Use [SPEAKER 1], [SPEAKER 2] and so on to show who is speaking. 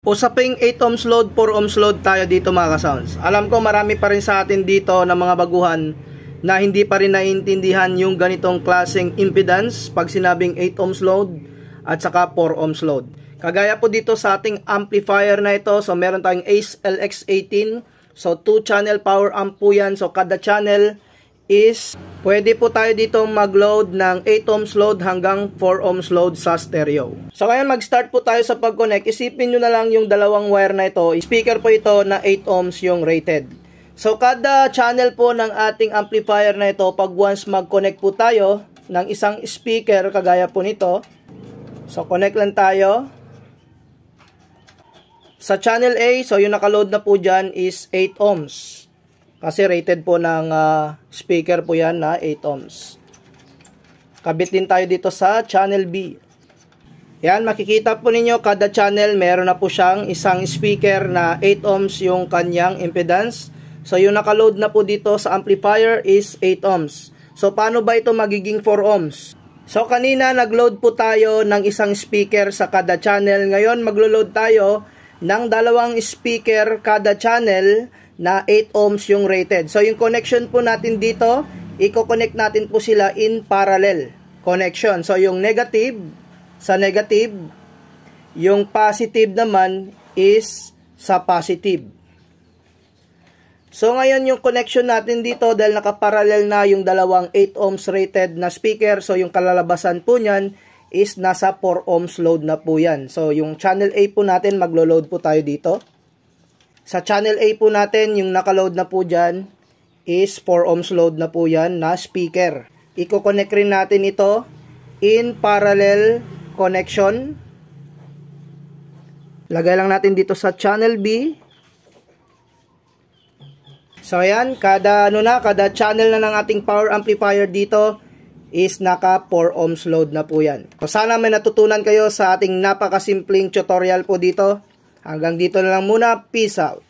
[SPEAKER 1] Usaping 8 ohms load, 4 ohms load tayo dito mga ka-sounds. Alam ko marami pa rin sa atin dito na mga baguhan na hindi pa rin naiintindihan yung ganitong klaseng impedance pag sinabing 8 ohms load at saka 4 ohms load. Kagaya po dito sa ating amplifier na ito, so meron tayong Ace LX18. So 2 channel power amp po yan. So kada channel is pwede po tayo dito mag-load ng 8 ohms load hanggang 4 ohms load sa stereo. So ngayon mag-start po tayo sa pag-connect. Isipin nyo na lang yung dalawang wire na ito. Speaker po ito na 8 ohms yung rated. So kada channel po ng ating amplifier na ito, pag once mag-connect po tayo ng isang speaker kagaya po nito. So connect lang tayo. Sa channel A, so yung naka-load na po dyan is 8 ohms. Kasi rated po ng speaker po yan na 8 ohms. Kabit din tayo dito sa channel B. Yan, makikita po ninyo kada channel meron na po siyang isang speaker na 8 ohms yung kanyang impedance. So yung nakaload na po dito sa amplifier is 8 ohms. So paano ba ito magiging 4 ohms? So kanina nagload po tayo ng isang speaker sa kada channel. Ngayon maglo-load tayo ng dalawang speaker kada channel na 8 ohms yung rated. So yung connection po natin dito, i-connect natin po sila in parallel connection. So yung negative sa negative, yung positive naman is sa positive. So ngayon yung connection natin dito, dahil nakaparallel na yung dalawang 8 ohms rated na speaker, so yung kalalabasan po niyan is nasa 4 ohms load na po yan. So yung channel A po natin, maglo-load po tayo dito. Sa channel A po natin, yung nakaload na po dyan is 4 ohms load na po yan na speaker. Iko-connect rin natin ito in parallel connection. Lagay lang natin dito sa channel B. So ayan, kada channel na ng ating power amplifier dito is naka 4 ohms load na po yan. So sana may natutunan kayo sa ating napakasimpleng tutorial po dito. Hanggang dito na lang muna. Peace out.